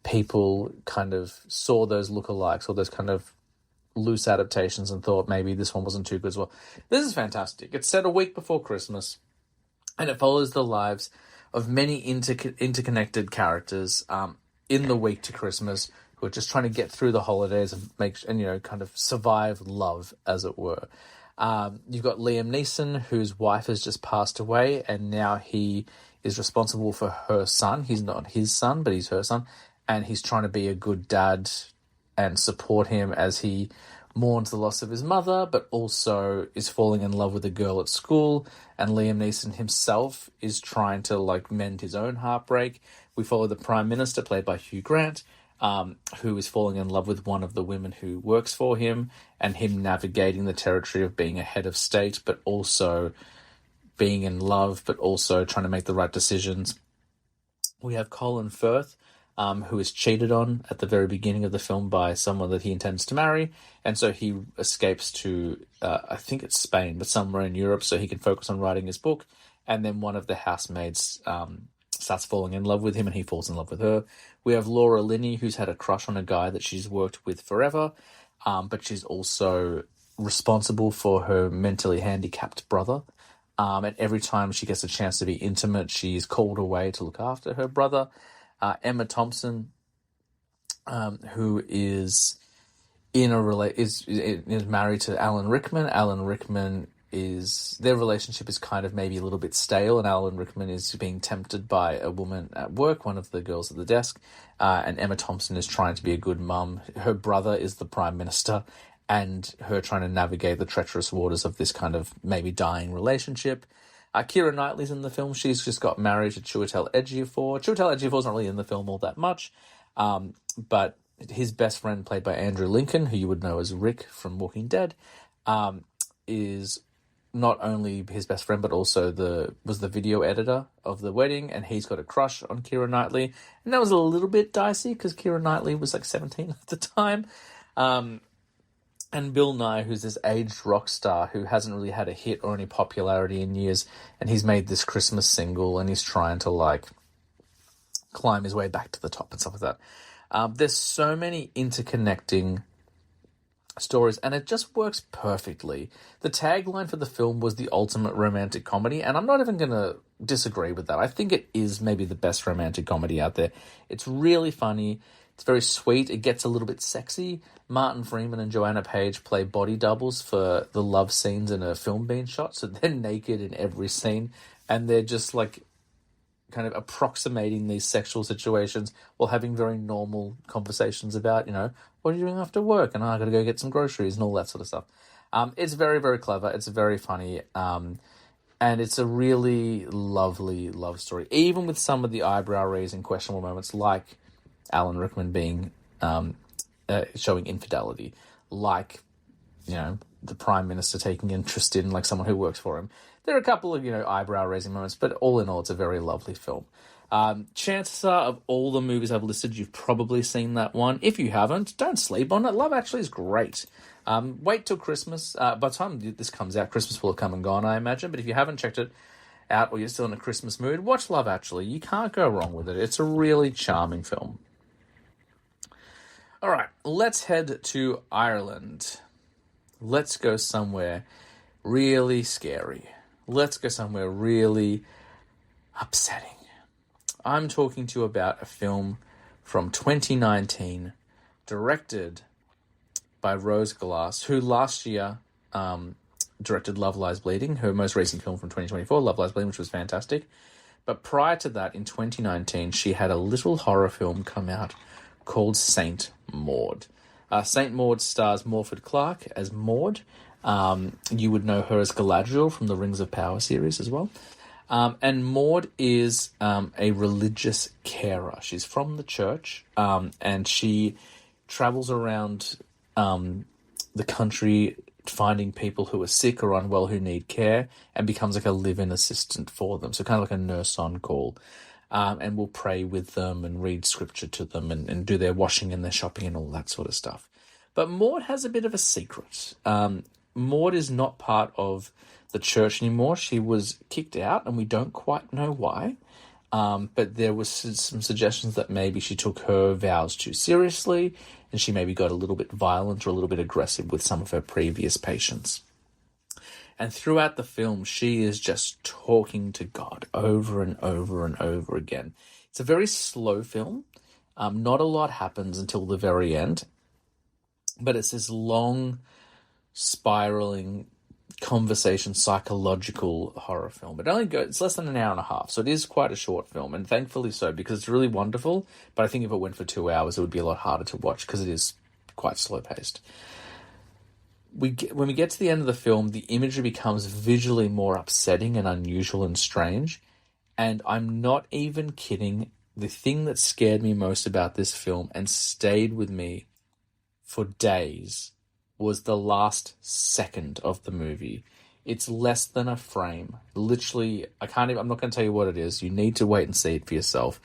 people kind of saw those lookalikes or those kind of loose adaptations and thought maybe this one wasn't too good as well. This is fantastic. It's set a week before Christmas, and it follows the lives of many interconnected characters in the week to Christmas who are just trying to get through the holidays and kind of survive love, as it were. You've got Liam Neeson, whose wife has just passed away, and now he is responsible for her son. He's not his son, but he's her son, and he's trying to be a good dad and support him as he mourns the loss of his mother, but also is falling in love with a girl at school. And Liam Neeson himself is trying to mend his own heartbreak. We follow the Prime Minister, played by Hugh Grant, who is falling in love with one of the women who works for him, and him navigating the territory of being a head of state, but also being in love, but also trying to make the right decisions. We have Colin Firth, who is cheated on at the very beginning of the film by someone that he intends to marry, and so he escapes to, I think it's Spain, but somewhere in Europe, so he can focus on writing his book. And then one of the housemaids starts falling in love with him, and he falls in love with her. We have Laura Linney, who's had a crush on a guy that she's worked with forever, but she's also responsible for her mentally handicapped brother. And every time she gets a chance to be intimate, she's called away to look after her brother. Emma Thompson, who is is married to Alan Rickman. Alan Rickman their relationship is kind of maybe a little bit stale, and Alan Rickman is being tempted by a woman at work, one of the girls at the desk, and Emma Thompson is trying to be a good mum. Her brother is the Prime Minister, and her trying to navigate the treacherous waters of this kind of maybe dying relationship. Keira Knightley's in the film. She's just got married to Chiwetel Ejiofor. Chiwetel Ejiofor's not really in the film all that much, but his best friend, played by Andrew Lincoln, who you would know as Rick from Walking Dead, is not only his best friend, but also was the video editor of the wedding, and he's got a crush on Keira Knightley. And that was a little bit dicey because Keira Knightley was like 17 at the time. And Bill Nye, who's this aged rock star who hasn't really had a hit or any popularity in years, and he's made this Christmas single, and he's trying to like climb his way back to the top and stuff like that. There's so many interconnecting stories, and it just works perfectly. The tagline for the film was the ultimate romantic comedy, and I'm not even going to disagree with that. I think it is maybe the best romantic comedy out there. It's really funny. It's very sweet. It gets a little bit sexy. Martin Freeman and Joanna Page play body doubles for the love scenes in a film being shot, so they're naked in every scene, and they're just like kind of approximating these sexual situations while having very normal conversations about, what are you doing after work? And I got to go get some groceries and all that sort of stuff. It's very, very clever. It's very funny. And it's a really lovely love story, even with some of the eyebrow-raising questionable moments, like Alan Rickman being showing infidelity, like, the Prime Minister taking interest in like someone who works for him. There are a couple of, eyebrow-raising moments, but all in all, it's a very lovely film. Chances are, of all the movies I've listed, you've probably seen that one. If you haven't, don't sleep on it. Love Actually is great. Wait till Christmas. By the time this comes out, Christmas will have come and gone, I imagine. But if you haven't checked it out or you're still in a Christmas mood, watch Love Actually. You can't go wrong with it. It's a really charming film. All right, let's head to Ireland. Let's go somewhere really scary. Let's go somewhere really upsetting. I'm talking to you about a film from 2019, directed by Rose Glass, who last year directed Love Lies Bleeding, her most recent film from 2024, Love Lies Bleeding, which was fantastic. But prior to that, in 2019, she had a little horror film come out called Saint Maud. Saint Maud stars Morford Clark as Maud. You would know her as Galadriel from the Rings of Power series as well. And Maud is a religious carer. She's from the church, and she travels around the country finding people who are sick or unwell who need care, and becomes like a live-in assistant for them. So kind of like a nurse on call. And will pray with them and read scripture to them and do their washing and their shopping and all that sort of stuff. But Maud has a bit of a secret. Maud is not part of the church anymore. She was kicked out, and we don't quite know why. But there was some suggestions that maybe she took her vows too seriously, and she maybe got a little bit violent or a little bit aggressive with some of her previous patients. And throughout the film, she is just talking to God over and over and over again. It's a very slow film. Not a lot happens until the very end. But it's this long, spiraling conversation, psychological horror film. It's less than an hour and a half, so it is quite a short film, and thankfully so, because it's really wonderful. But I think if it went for 2 hours, it would be a lot harder to watch, because it is quite slow-paced. When we get to the end of the film, the imagery becomes visually more upsetting and unusual and strange. And I'm not even kidding. The thing that scared me most about this film and stayed with me for days was the last second of the movie. It's less than a frame. Literally, I'm not going to tell you what it is. You need to wait and see it for yourself.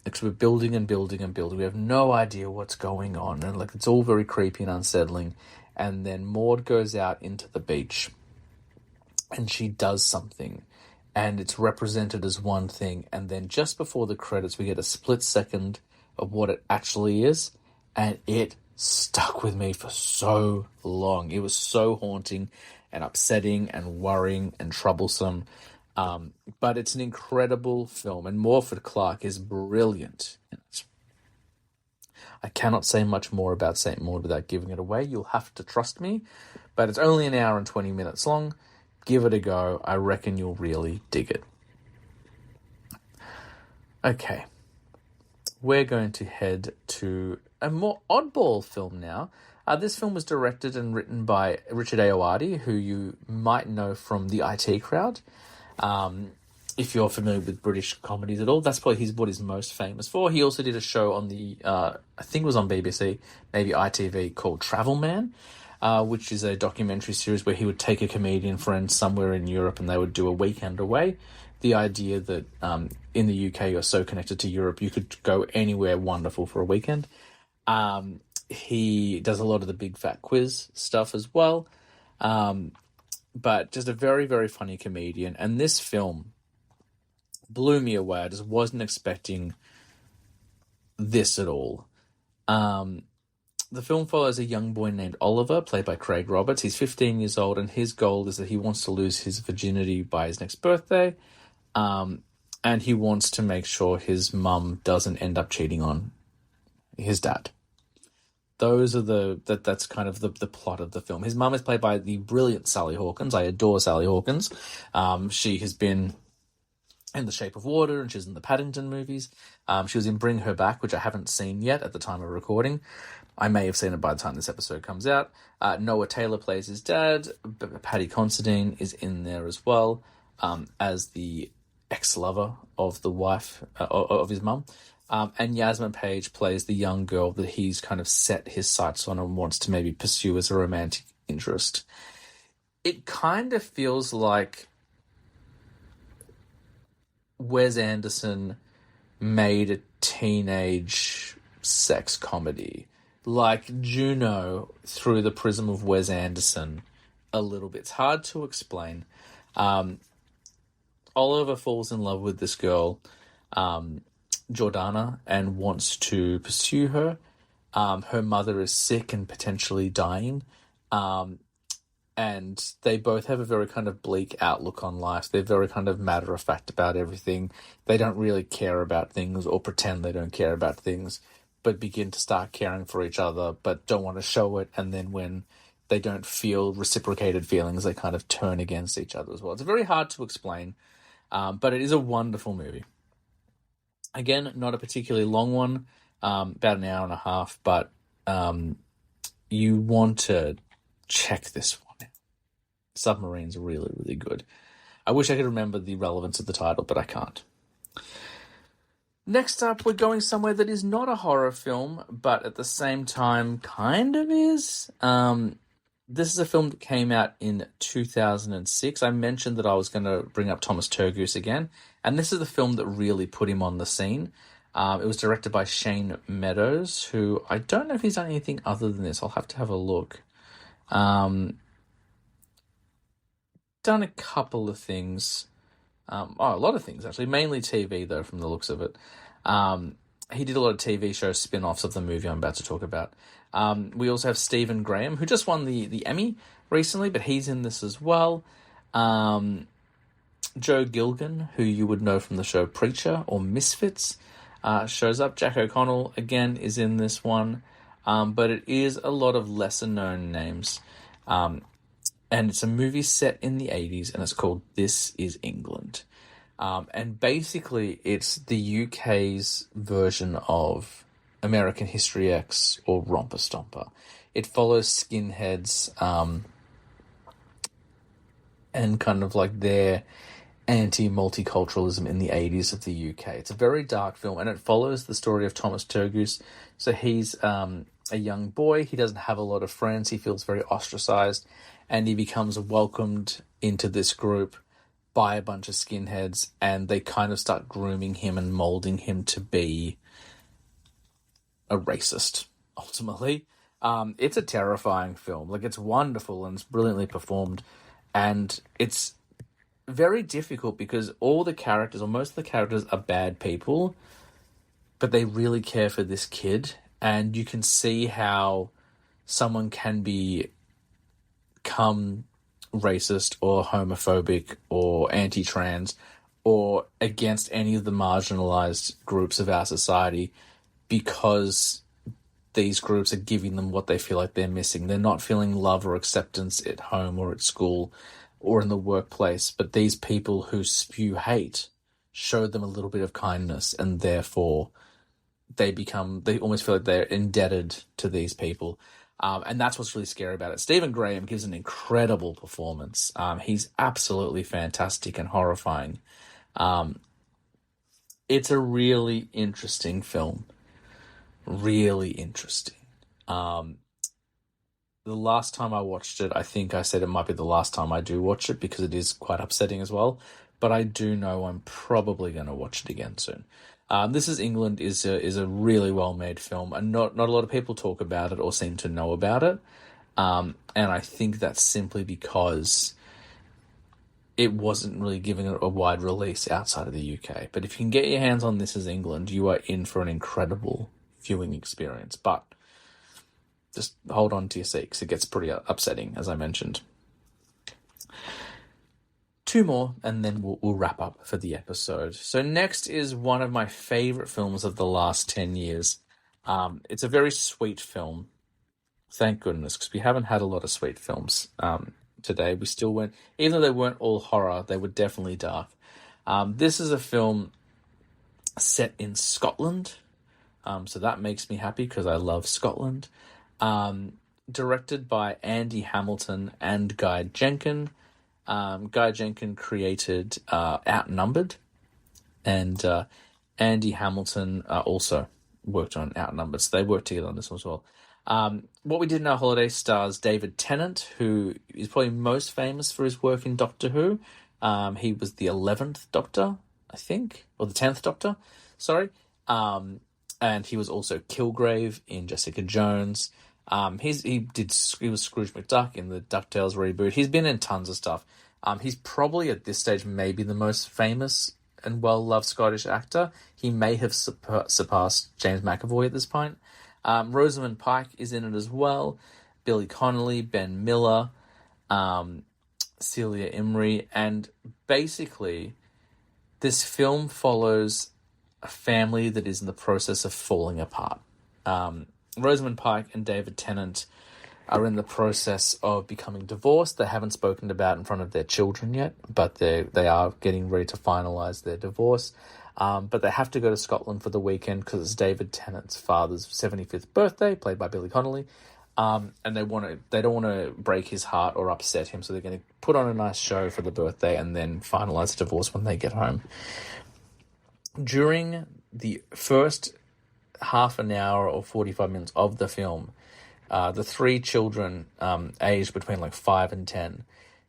Because we're building and building and building. We have no idea what's going on. And it's all very creepy and unsettling. And then Maud goes out into the beach. And she does something. And it's represented as one thing. And then just before the credits, we get a split second of what it actually is. And it stuck with me for so long. It was so haunting and upsetting and worrying and troublesome. But it's an incredible film, and Morford Clark is brilliant. I cannot say much more about St. Maud without giving it away. You'll have to trust me, but it's only an hour and 20 minutes long. Give it a go. I reckon you'll really dig it. Okay. We're going to head to a more oddball film now. This film was directed and written by Richard Ayoade, who you might know from The IT Crowd. If you're familiar with British comedies at all, that's probably what he's most famous for. He also did a show on I think it was on BBC, maybe ITV, called Travel Man, which is a documentary series where he would take a comedian friend somewhere in Europe and they would do a weekend away. The idea that in the UK you're so connected to Europe, you could go anywhere wonderful for a weekend. He does a lot of the big fat quiz stuff as well. But just a very, very funny comedian. And this film blew me away. I just wasn't expecting this at all. The film follows a young boy named Oliver, played by Craig Roberts. He's 15 years old, and his goal is that he wants to lose his virginity by his next birthday. And he wants to make sure his mum doesn't end up cheating on his dad. That's kind of the plot of the film. His mum is played by the brilliant Sally Hawkins. I adore Sally Hawkins. She has been in The Shape of Water, and she's in the Paddington movies. She was in Bring Her Back, which I haven't seen yet at the time of recording. I may have seen it by the time this episode comes out. Noah Taylor plays his dad. Paddy Considine is in there as well, as the ex-lover of the wife of his mum. And Yasmin Page plays the young girl that he's kind of set his sights on and wants to maybe pursue as a romantic interest. It kind of feels like Wes Anderson made a teenage sex comedy. Like Juno through the prism of Wes Anderson a little bit. It's hard to explain. Oliver falls in love with this girl, Jordana, and wants to pursue her. Her mother is sick and potentially dying. And they both have a very kind of bleak outlook on life. They're very kind of matter-of-fact about everything. They don't really care about things or pretend they don't care about things, but begin to start caring for each other, but don't want to show it. And then when they don't feel reciprocated feelings, they kind of turn against each other as well. It's very hard to explain, but it is a wonderful movie. Again, not a particularly long one, about an hour and a half, but you want to check this one out. Submarine's really, really good. I wish I could remember the relevance of the title, but I can't. Next up, we're going somewhere that is not a horror film, but at the same time kind of is. This is a film that came out in 2006. I mentioned that I was going to bring up Thomas Turgoose again, and this is the film that really put him on the scene. It was directed by Shane Meadows, who I don't know if he's done anything other than this. I'll have to have a look. Done a couple of things. A lot of things, actually. Mainly TV, though, from the looks of it. He did a lot of TV show spin-offs of the movie I'm about to talk about. We also have Stephen Graham, who just won the Emmy recently, but he's in this as well. Joe Gilgan, who you would know from the show Preacher or Misfits, shows up. Jack O'Connell, again, is in this one. But it is a lot of lesser-known names. And it's a movie set in the 80s, and it's called This Is England. And basically, it's the UK's version of American History X or Romper Stomper. It follows skinheads and kind of like their anti-multiculturalism in the 80s of the UK. It's a very dark film, and it follows the story of Thomas Turgoose. So he's a young boy. He doesn't have a lot of friends. He feels very ostracized. and he becomes welcomed into this group by a bunch of skinheads, and they kind of start grooming him and molding him to be a racist, ultimately. It's a terrifying film. Like, it's wonderful and it's brilliantly performed, and it's very difficult because all the characters, or most of the characters, are bad people, but they really care for this kid, and you can see how someone can become racist or homophobic or anti-trans or against any of the marginalized groups of our society because these groups are giving them what they feel like they're missing. They're not feeling love or acceptance at home or at school or in the workplace, but these people who spew hate show them a little bit of kindness, and therefore they almost feel like they're indebted to these people. And that's what's really scary about it. Stephen Graham gives an incredible performance. He's absolutely fantastic and horrifying. It's a really interesting film. Really interesting. The last time I watched it, I think I said it might be the last time I do watch it because it is quite upsetting as well. But I do know I'm probably going to watch it again soon. This is England is a really well-made film, and not a lot of people talk about it or seem to know about it. And I think that's simply because it wasn't really giving it a wide release outside of the UK. But if you can get your hands on This Is England, you are in for an incredible viewing experience. But just hold on to your seat because it gets pretty upsetting, as I mentioned. 2 more, and then we'll wrap up for the episode. So next is one of my favorite films of the last 10 years. It's a very sweet film. Thank goodness, because we haven't had a lot of sweet films today. We still went, even though they weren't all horror, they were definitely dark. This is a film set in Scotland. So that makes me happy because I love Scotland. Directed by Andy Hamilton and Guy Jenkin. Guy Jenkin created Outnumbered, and Andy Hamilton also worked on Outnumbered, so they worked together on this one as well. What We Did in Our Holiday stars David Tennant, who is probably most famous for his work in Doctor Who. He was the 11th Doctor, I think, or the 10th Doctor, sorry. And he was also Kilgrave in Jessica Jones. He was Scrooge McDuck in the DuckTales reboot. He's been in tons of stuff. He's probably at this stage maybe the most famous and well-loved Scottish actor. He may have surpassed James McAvoy at this point. Rosamund Pike is in it as well. Billy Connolly, Ben Miller, Celia Imrie, and basically this film follows a family that is in the process of falling apart. Rosamund Pike and David Tennant are in the process of becoming divorced. They haven't spoken about in front of their children yet, but they are getting ready to finalise their divorce. But they have to go to Scotland for the weekend because it's David Tennant's father's 75th birthday, played by Billy Connolly. And they don't want to break his heart or upset him, so they're going to put on a nice show for the birthday and then finalise the divorce when they get home. During the first half an hour or 45 minutes of the film, the 3 children aged between like 5 and 10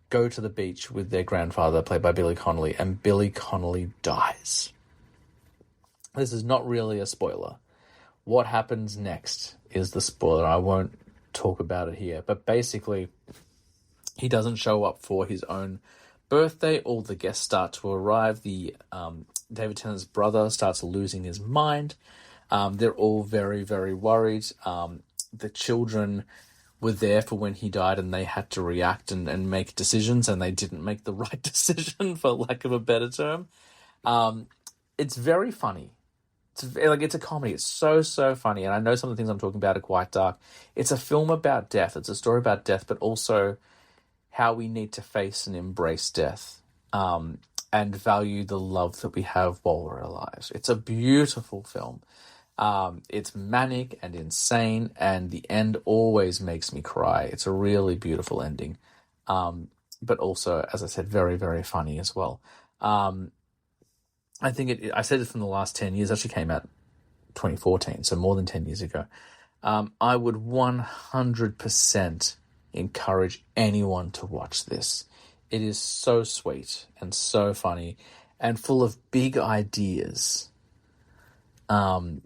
go to the beach with their grandfather, played by Billy Connolly, and Billy Connolly dies. This is not really a spoiler. What happens next is the spoiler. I won't talk about it here, but basically he doesn't show up for his own birthday. All the guests start to arrive. The David Tennant's brother starts losing his mind. They're all very, very worried. The children were there for when he died, and they had to react and make decisions, and they didn't make the right decision, for lack of a better term. It's very funny. It's a comedy. It's so funny, and I know some of the things I'm talking about are quite dark. It's a film about death. It's a story about death, but also how we need to face and embrace death, and value the love that we have while we're alive. It's a beautiful film. It's manic and insane, and the end always makes me cry. It's a really beautiful ending, but also, as I said, very, very funny as well. I think I said it from the last 10 years. It actually came out 2014, so more than 10 years ago. I would 100% encourage anyone to watch this. It is so sweet and so funny and full of big ideas. And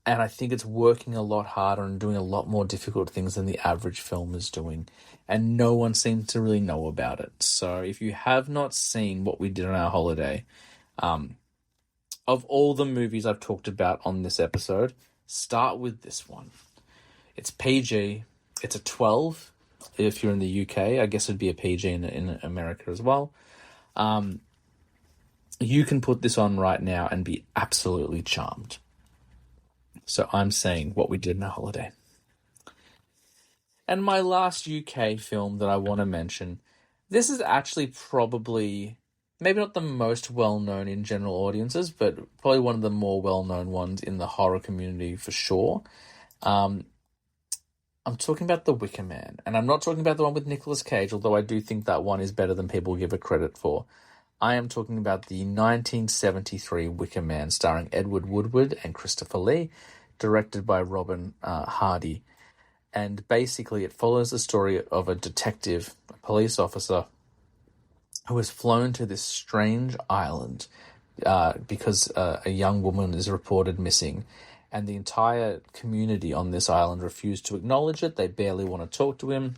I think it's working a lot harder and doing a lot more difficult things than the average film is doing. And no one seems to really know about it. So if you have not seen What We Did on Our Holiday, of all the movies I've talked about on this episode, start with this one. It's PG. It's a 12 if you're in the UK. I guess it'd be a PG in America as well. You can put this on right now and be absolutely charmed. So I'm saying What We Did on Our Holiday. And my last UK film that I want to mention, this is actually probably, maybe not the most well-known in general audiences, but probably one of the more well-known ones in the horror community for sure. I'm talking about The Wicker Man, and I'm not talking about the one with Nicolas Cage, although I do think that one is better than people give it credit for. I am talking about the 1973 Wicker Man, starring Edward Woodward and Christopher Lee, directed by Robin Hardy. And basically it follows the story of a detective, a police officer, who is flown to this strange island because a young woman is reported missing. And the entire community on this island refuse to acknowledge it. They barely want to talk to him.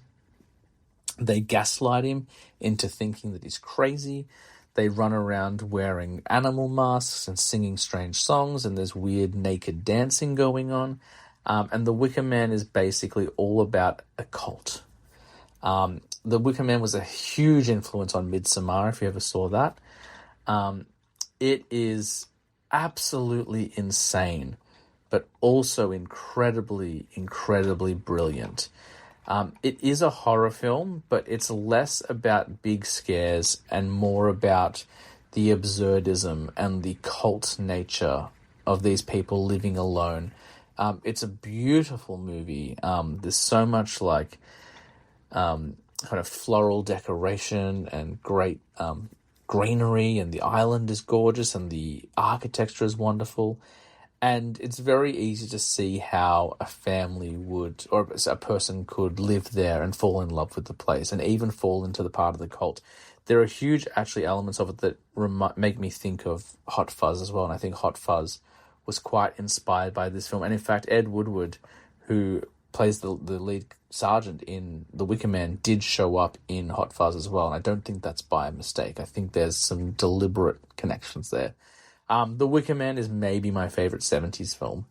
They gaslight him into thinking that he's crazy. They run around wearing animal masks and singing strange songs, and there's weird naked dancing going on. And The Wicker Man is basically all about a cult. The Wicker Man was a huge influence on Midsommar, if you ever saw that. It is absolutely insane, but also incredibly, incredibly brilliant. It is a horror film, but it's less about big scares and more about the absurdism and the cult nature of these people living alone. It's a beautiful movie. There's so much like kind of floral decoration and great greenery, and the island is gorgeous and the architecture is wonderful. And it's very easy to see how a family would, or a person could live there and fall in love with the place and even fall into the part of the cult. There are huge, actually, elements of it that make me think of Hot Fuzz as well. And I think Hot Fuzz was quite inspired by this film. And in fact, Ed Woodward, who plays the lead sergeant in The Wicker Man, did show up in Hot Fuzz as well. And I don't think that's by mistake. I think there's some deliberate connections there. The Wicker Man is maybe my favorite 70s film.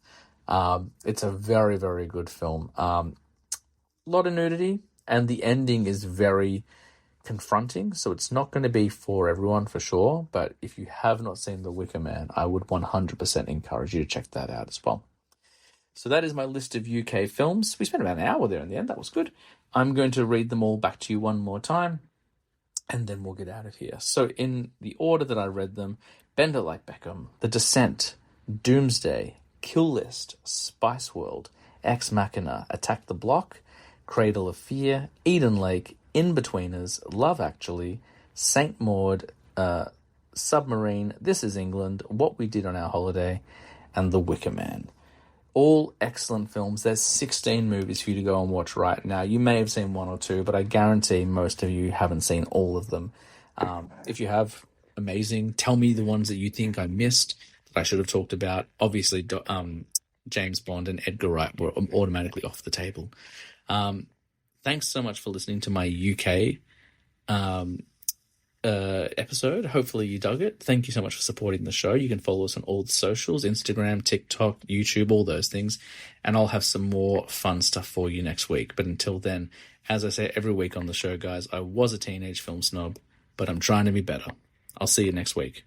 It's a very, very good film. A lot of nudity, and the ending is very confronting, so it's not going to be for everyone for sure, but if you have not seen The Wicker Man, I would 100% encourage you to check that out as well. So that is my list of UK films. We spent about an hour there in the end. That was good. I'm going to read them all back to you one more time, and then we'll get out of here. So in the order that I read them: Bend It Like Beckham, The Descent, Doomsday, Kill List, Spice World, Ex Machina, Attack the Block, Cradle of Fear, Eden Lake, In-Betweeners, Love Actually, Saint Maud, Submarine, This Is England, What We Did on Our Holiday, and The Wicker Man. All excellent films. There's 16 movies for you to go and watch right now. You may have seen one or two, but I guarantee most of you haven't seen all of them. If you have, amazing. Tell me the ones that you think I missed, that I should have talked about. Obviously, James Bond and Edgar Wright were automatically off the table. Thanks so much for listening to my UK episode. Hopefully you dug it. Thank you so much for supporting the show. You can follow us on all the socials, Instagram, TikTok, YouTube, all those things. And I'll have some more fun stuff for you next week. But until then, as I say every week on the show, guys, I was a teenage film snob, but I'm trying to be better. I'll see you next week.